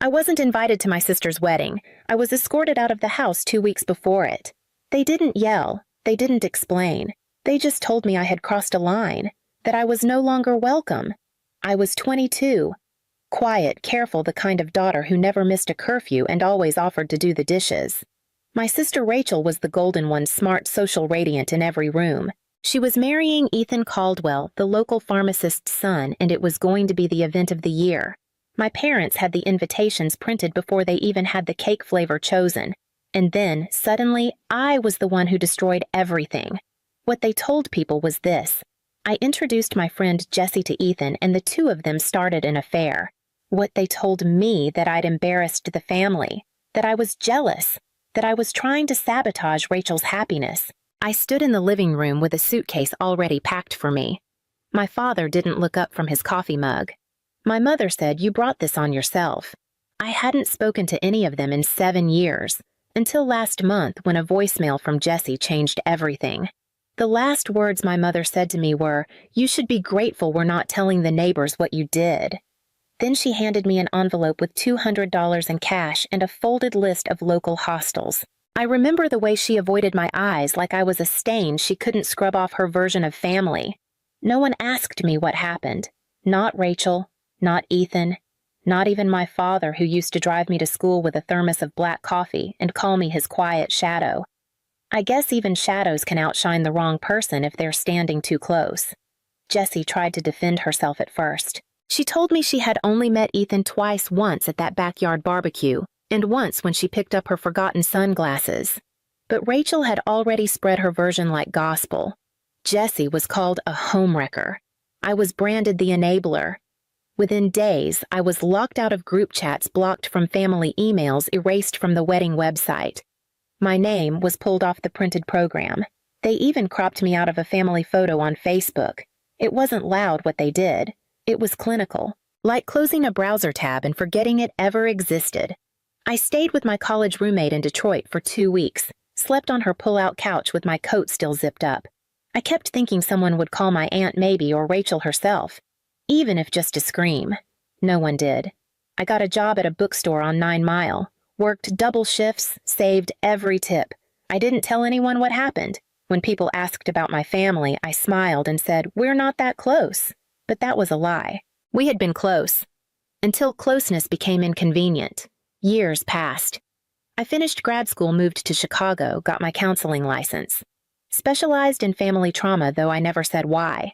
I wasn't invited to my sister's wedding. I was escorted out of the house 2 weeks before it. They didn't yell. They didn't explain. They just told me I had crossed a line, that I was no longer welcome. I was 22. Quiet, careful, the kind of daughter who never missed a curfew and always offered to do the dishes. My sister Rachel was the golden one, smart, social, radiant in every room. She was marrying Ethan Caldwell, the local pharmacist's son, and it was going to be the event of the year. My parents had the invitations printed before they even had the cake flavor chosen. And then, suddenly, I was the one who destroyed everything. What they told people was this. I introduced my friend Jessie to Ethan, and the two of them started an affair. What they told me, that I'd embarrassed the family, that I was jealous, that I was trying to sabotage Rachel's happiness. I stood in the living room with a suitcase already packed for me. My father didn't look up from his coffee mug. My mother said, "You brought this on yourself." I hadn't spoken to any of them in 7 years, until last month when a voicemail from Jessie changed everything. The last words my mother said to me were, "You should be grateful we're not telling the neighbors what you did." Then she handed me an envelope with $200 in cash and a folded list of local hostels. I remember the way she avoided my eyes like I was a stain she couldn't scrub off her version of family. No one asked me what happened. Not Rachel, not Ethan, not even my father, who used to drive me to school with a thermos of black coffee and call me his quiet shadow. I guess even shadows can outshine the wrong person if they're standing too close. Jessie tried to defend herself at first. She told me she had only met Ethan twice, once at that backyard barbecue, and once when she picked up her forgotten sunglasses. But Rachel had already spread her version like gospel. Jessie was called a homewrecker. I was branded the enabler. Within days, I was locked out of group chats, blocked from family emails, erased from the wedding website. My name was pulled off the printed program. They even cropped me out of a family photo on Facebook. It wasn't loud what they did. It was clinical, like closing a browser tab and forgetting it ever existed. I stayed with my college roommate in Detroit for 2 weeks, slept on her pull-out couch with my coat still zipped up. I kept thinking someone would call my aunt maybe, or Rachel herself, even if just to scream. No one did. I got a job at a bookstore on 9 Mile, worked double shifts, saved every tip. I didn't tell anyone what happened. When people asked about my family, I smiled and said, "We're not that close." But that was a lie. We had been close, until closeness became inconvenient. Years passed. I finished grad school, moved to Chicago, got my counseling license. Specialized in family trauma, though I never said why.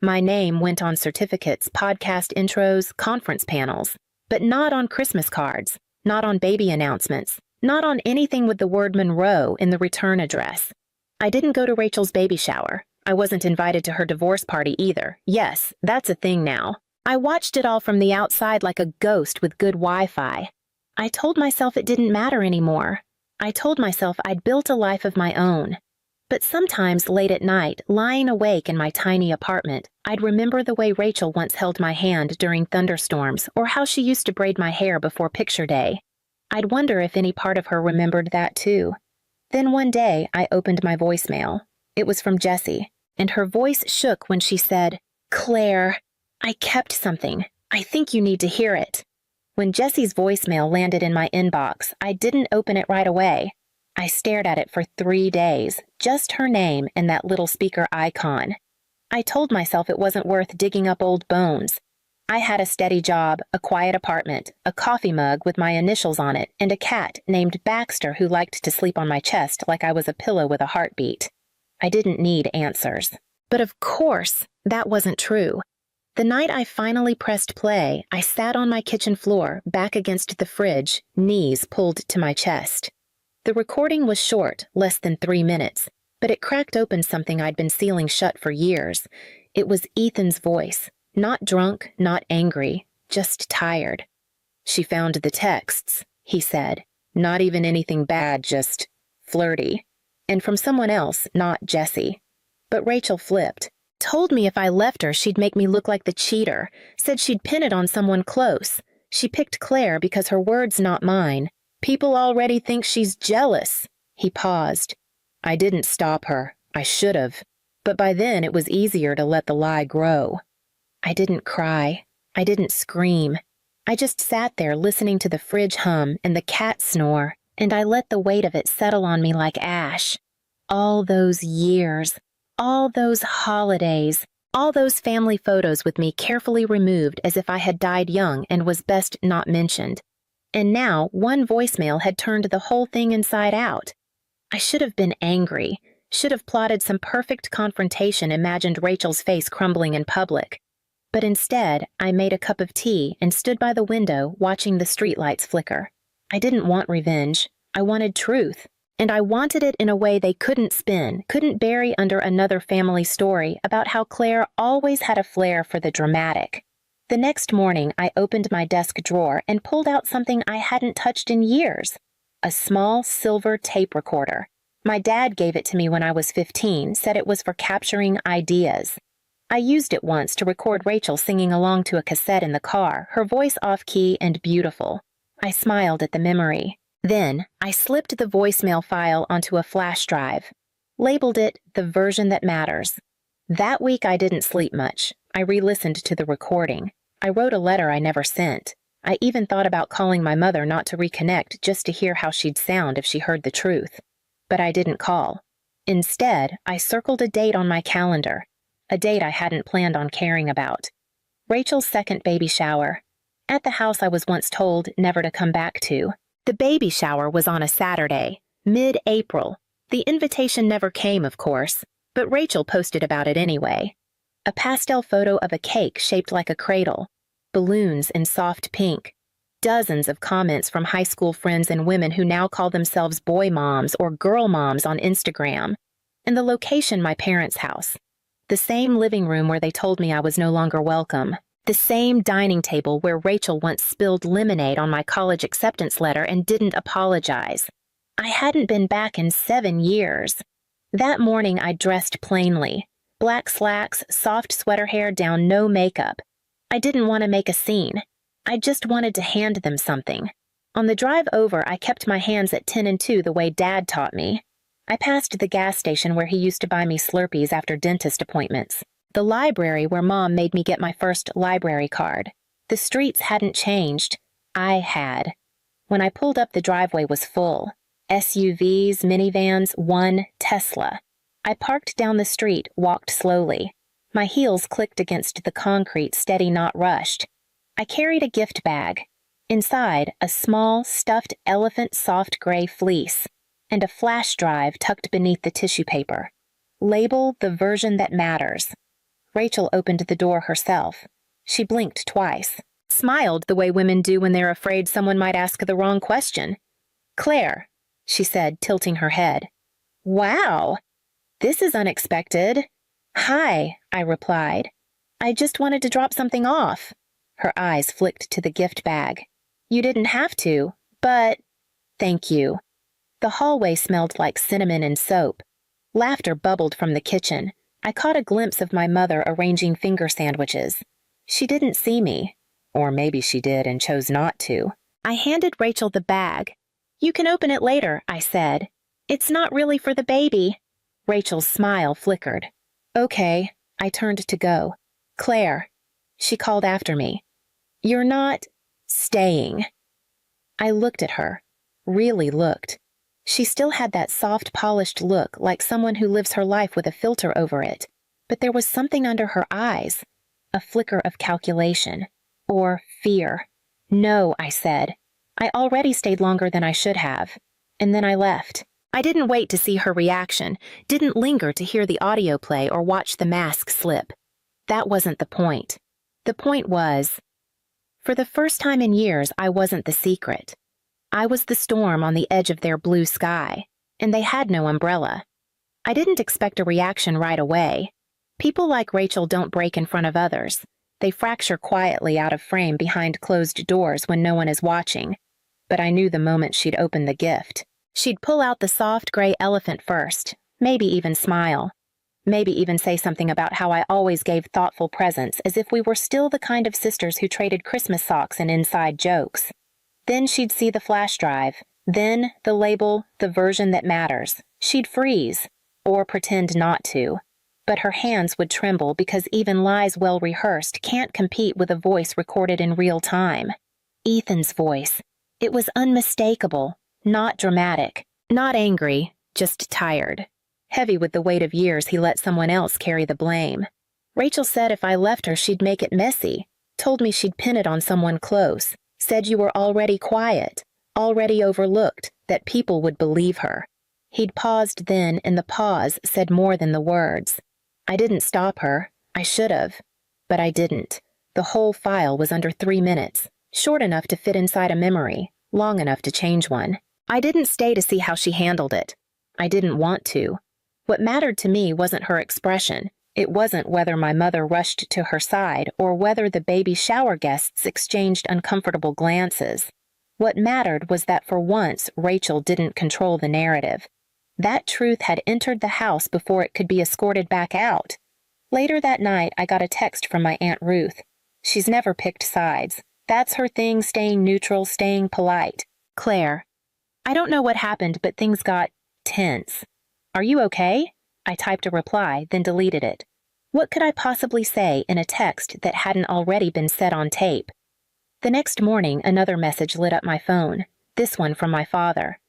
My name went on certificates, podcast intros, conference panels, but not on Christmas cards, not on baby announcements, not on anything with the word Monroe in the return address. I didn't go to Rachel's baby shower. I wasn't invited to her divorce party either. Yes, that's a thing now. I watched it all from the outside like a ghost with good Wi-Fi. I told myself it didn't matter anymore. I told myself I'd built a life of my own. But sometimes late at night, lying awake in my tiny apartment, I'd remember the way Rachel once held my hand during thunderstorms, or how she used to braid my hair before picture day. I'd wonder if any part of her remembered that too. Then one day, I opened my voicemail. It was from Jessie, and her voice shook when she said, "Claire, I kept something. I think you need to hear it." When Jessie's voicemail landed in my inbox, I didn't open it right away. I stared at it for 3 days, just her name and that little speaker icon. I told myself it wasn't worth digging up old bones. I had a steady job, a quiet apartment, a coffee mug with my initials on it, and a cat named Baxter who liked to sleep on my chest like I was a pillow with a heartbeat. I didn't need answers. But of course, that wasn't true. The night I finally pressed play, I sat on my kitchen floor, back against the fridge, knees pulled to my chest. The recording was short, less than 3 minutes, but it cracked open something I'd been sealing shut for years. It was Ethan's voice, not drunk, not angry, just tired. "She found the texts," he said. "Not even anything bad, just flirty. And from someone else, not Jessie." But Rachel flipped. Told me if I left her, she'd make me look like the cheater. Said she'd pin it on someone close. She picked Claire because her words, not mine. "People already think she's jealous." He paused. I didn't stop her. I should have. But by then it was easier to let the lie grow. I didn't cry. I didn't scream. I just sat there listening to the fridge hum and the cat snore, and I let the weight of it settle on me like ash. All those years, all those holidays, all those family photos with me carefully removed as if I had died young and was best not mentioned. And now one voicemail had turned the whole thing inside out. I should have been angry, should have plotted some perfect confrontation, imagined Rachel's face crumbling in public. But instead, I made a cup of tea and stood by the window watching the streetlights flicker. I didn't want revenge. I wanted truth. And I wanted it in a way they couldn't spin, couldn't bury under another family story about how Claire always had a flair for the dramatic. The next morning, I opened my desk drawer and pulled out something I hadn't touched in years. A small silver tape recorder. My dad gave it to me when I was 15, said it was for capturing ideas. I used it once to record Rachel singing along to a cassette in the car, her voice off-key and beautiful. I smiled at the memory. Then, I slipped the voicemail file onto a flash drive, labeled it the version that matters. That week I didn't sleep much. I re-listened to the recording. I wrote a letter I never sent. I even thought about calling my mother not to reconnect just to hear how she'd sound if she heard the truth. But I didn't call. Instead, I circled a date on my calendar, a date I hadn't planned on caring about. Rachel's second baby shower. At the house I was once told never to come back to. The baby shower was on a Saturday, mid-April. The invitation never came, of course, but Rachel posted about it anyway. A pastel photo of a cake shaped like a cradle, balloons in soft pink, dozens of comments from high school friends and women who now call themselves boy moms or girl moms on Instagram, and the location my parents' house. The same living room where they told me I was no longer welcome. The same dining table where Rachel once spilled lemonade on my college acceptance letter and didn't apologize. I hadn't been back in 7 years. That morning I dressed plainly. Black slacks, soft sweater hair down, no makeup. I didn't want to make a scene. I just wanted to hand them something. On the drive over, I kept my hands at 10 and 2 the way Dad taught me. I passed the gas station where he used to buy me Slurpees after dentist appointments. The library where Mom made me get my first library card. The streets hadn't changed. I had. When I pulled up, the driveway was full. SUVs, minivans, one Tesla. I parked down the street, walked slowly. My heels clicked against the concrete, steady, not rushed. I carried a gift bag. Inside, a small, stuffed elephant soft gray fleece, and a flash drive tucked beneath the tissue paper. Label the version that matters. Rachel opened the door herself. She blinked twice, smiled the way women do when they're afraid someone might ask the wrong question. "Claire," she said, tilting her head. "Wow, this is unexpected." "Hi," I replied. "I just wanted to drop something off." Her eyes flicked to the gift bag. "You didn't have to, but—" "Thank you." The hallway smelled like cinnamon and soap. Laughter bubbled from the kitchen. I caught a glimpse of my mother arranging finger sandwiches. She didn't see me. Or maybe she did and chose not to. I handed Rachel the bag. "You can open it later," I said. "It's not really for the baby." Rachel's smile flickered. "Okay." I turned to go. "Claire." She called after me. "You're not staying." I looked at her. Really looked. She still had that soft, polished look, like someone who lives her life with a filter over it. But there was something under her eyes. A flicker of calculation. Or fear. "No," I said. I already stayed longer than I should have. And then I left. I didn't wait to see her reaction, didn't linger to hear the audio play or watch the mask slip. That wasn't the point. The point was, for the first time in years, I wasn't the secret. I was the storm on the edge of their blue sky, and they had no umbrella. I didn't expect a reaction right away. People like Rachel don't break in front of others. They fracture quietly out of frame behind closed doors when no one is watching. But I knew the moment she'd open the gift. She'd pull out the soft gray elephant first, maybe even smile. Maybe even say something about how I always gave thoughtful presents, as if we were still the kind of sisters who traded Christmas socks and inside jokes. Then she'd see the flash drive. Then the label, the version that matters. She'd freeze, or pretend not to. But her hands would tremble because even lies well rehearsed can't compete with a voice recorded in real time. Ethan's voice. It was unmistakable, not dramatic, not angry, just tired. Heavy with the weight of years he let someone else carry the blame. Rachel said if I left her she'd make it messy, told me she'd pin it on someone close, said you were already quiet, already overlooked, that people would believe her. He'd paused then, and the pause said more than the words. I didn't stop her. I should have. But I didn't. The whole file was under 3 minutes, short enough to fit inside a memory, long enough to change one. I didn't stay to see how she handled it. I didn't want to. What mattered to me wasn't her expression. It wasn't whether my mother rushed to her side or whether the baby shower guests exchanged uncomfortable glances. What mattered was that for once Rachel didn't control the narrative. That truth had entered the house before it could be escorted back out. Later that night, I got a text from my Aunt Ruth. She's never picked sides. That's her thing, staying neutral, staying polite. Claire, I don't know what happened, but things got tense. Are you okay? I typed a reply, then deleted it. What could I possibly say in a text that hadn't already been said on tape? The next morning, another message lit up my phone, this one from my father.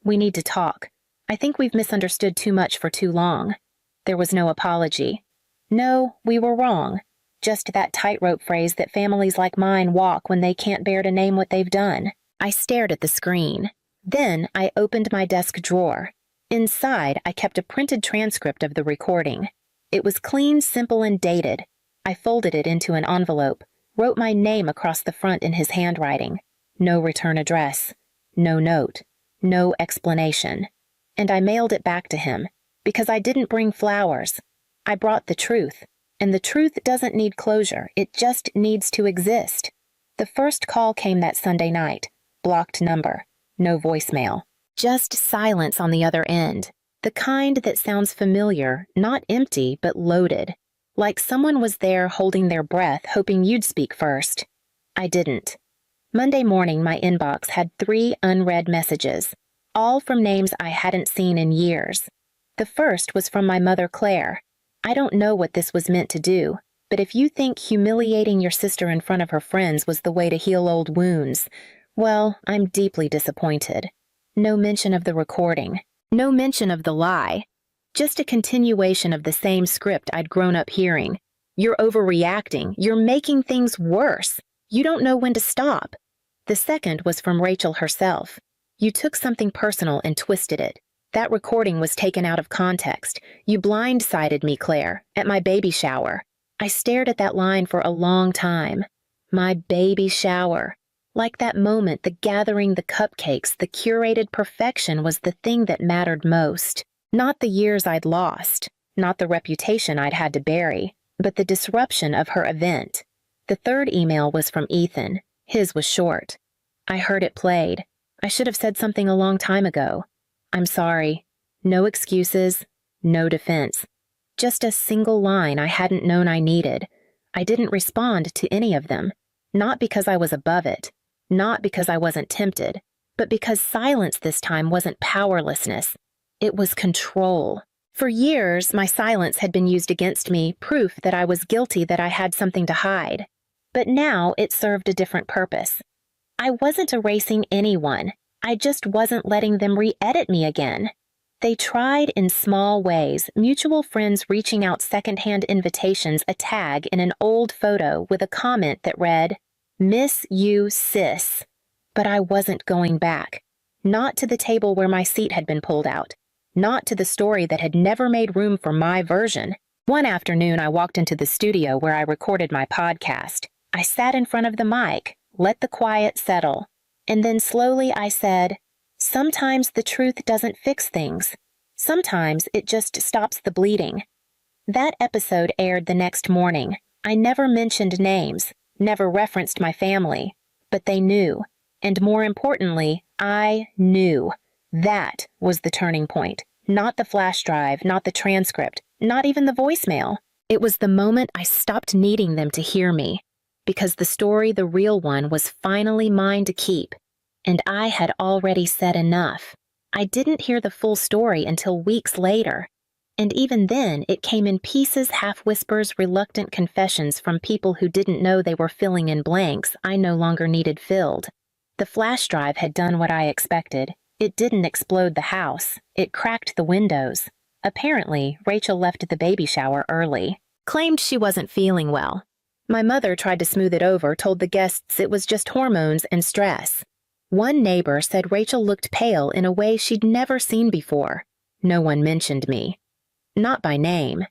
We need to talk. I think we've misunderstood too much for too long. There was no apology. No, we were wrong. Just that tightrope phrase that families like mine walk when they can't bear to name what they've done. I stared at the screen. Then I opened my desk drawer. Inside, I kept a printed transcript of the recording. It was clean, simple, and dated. I folded it into an envelope, wrote my name across the front in his handwriting. No return address. No note. No explanation. And I mailed it back to him, because I didn't bring flowers. I brought the truth. And the truth doesn't need closure. It just needs to exist. The first call came that Sunday night. Blocked number. No voicemail. Just silence on the other end. The kind that sounds familiar, not empty, but loaded. Like someone was there holding their breath, hoping you'd speak first. I didn't. Monday morning, my inbox had 3 unread messages, all from names I hadn't seen in years. The first was from my mother, Claire. I don't know what this was meant to do, but if you think humiliating your sister in front of her friends was the way to heal old wounds, well, I'm deeply disappointed. No mention of the recording. No mention of the lie. Just a continuation of the same script I'd grown up hearing. You're overreacting. You're making things worse. You don't know when to stop. The second was from Rachel herself. You took something personal and twisted it. That recording was taken out of context. You blindsided me, Claire, at my baby shower. I stared at that line for a long time. My baby shower. Like that moment, the gathering, the cupcakes, the curated perfection was the thing that mattered most. Not the years I'd lost, not the reputation I'd had to bury, but the disruption of her event. The third email was from Ethan. His was short. I heard it played. I should have said something a long time ago. I'm sorry. No excuses, no defense. Just a single line I hadn't known I needed. I didn't respond to any of them, not because I was above it. Not because I wasn't tempted, but because silence this time wasn't powerlessness. It was control. For years, my silence had been used against me, proof that I was guilty, that I had something to hide. But now it served a different purpose. I wasn't erasing anyone. I just wasn't letting them re-edit me again. They tried in small ways, mutual friends reaching out secondhand invitations, a tag in an old photo with a comment that read, "Miss you, sis." But I wasn't going back. Not to the table where my seat had been pulled out. Not to the story that had never made room for my version. One afternoon, I walked into the studio where I recorded my podcast. I sat in front of the mic, let the quiet settle. And then slowly I said, sometimes the truth doesn't fix things. Sometimes it just stops the bleeding. That episode aired the next morning. I never mentioned names. Never referenced my family, but they knew. And more importantly, I knew. That was the turning point. Not the flash drive, not the transcript, not even the voicemail. It was the moment I stopped needing them to hear me. Because the story, the real one, was finally mine to keep. And I had already said enough. I didn't hear the full story until weeks later. And even then, it came in pieces, half-whispers, reluctant confessions from people who didn't know they were filling in blanks I no longer needed filled. The flash drive had done what I expected. It didn't explode the house. It cracked the windows. Apparently, Rachel left the baby shower early. Claimed she wasn't feeling well. My mother tried to smooth it over, told the guests it was just hormones and stress. One neighbor said Rachel looked pale in a way she'd never seen before. No one mentioned me. Not by name.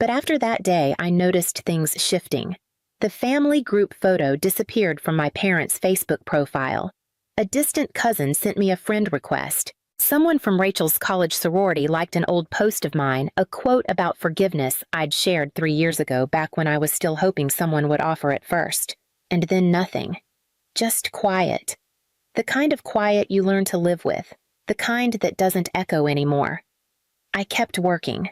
But after that day, I noticed things shifting. The family group photo disappeared from my parents' Facebook profile. A distant cousin sent me a friend request. Someone from Rachel's college sorority liked an old post of mine, a quote about forgiveness I'd shared 3 years ago back when I was still hoping someone would offer it first. And then nothing. Just quiet. The kind of quiet you learn to live with. The kind that doesn't echo anymore. I kept working.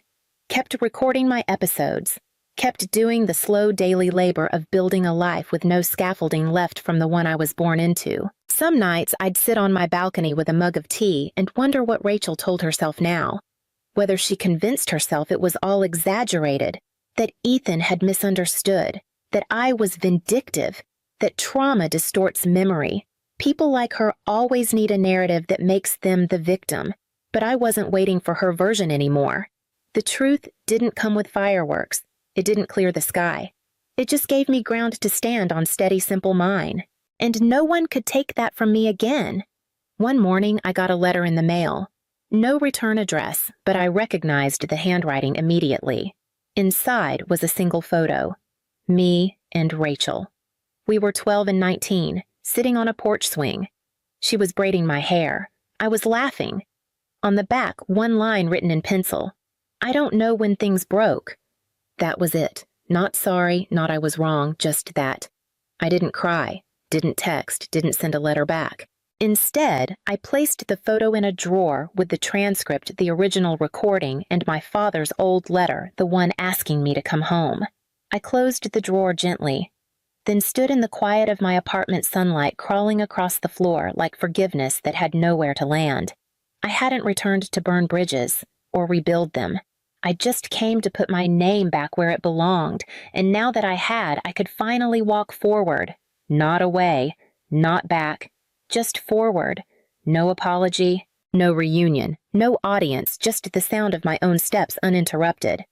Kept recording my episodes, kept doing the slow daily labor of building a life with no scaffolding left from the one I was born into. Some nights I'd sit on my balcony with a mug of tea and wonder what Rachel told herself now. Whether she convinced herself it was all exaggerated, that Ethan had misunderstood, that I was vindictive, that trauma distorts memory. People like her always need a narrative that makes them the victim, but I wasn't waiting for her version anymore. The truth didn't come with fireworks. It didn't clear the sky. It just gave me ground to stand on steady, simple mine. And no one could take that from me again. One morning, I got a letter in the mail. No return address, but I recognized the handwriting immediately. Inside was a single photo. Me and Rachel. We were 12 and 19, sitting on a porch swing. She was braiding my hair. I was laughing. On the back, one line written in pencil. I don't know when things broke. That was it. Not sorry, not I was wrong, just that. I didn't cry, didn't text, didn't send a letter back. Instead, I placed the photo in a drawer with the transcript, the original recording, and my father's old letter, the one asking me to come home. I closed the drawer gently, then stood in the quiet of my apartment sunlight crawling across the floor like forgiveness that had nowhere to land. I hadn't returned to burn bridges or rebuild them. I just came to put my name back where it belonged, and now that I had, I could finally walk forward. Not away, not back, just forward. No apology, no reunion, no audience, just the sound of my own steps uninterrupted.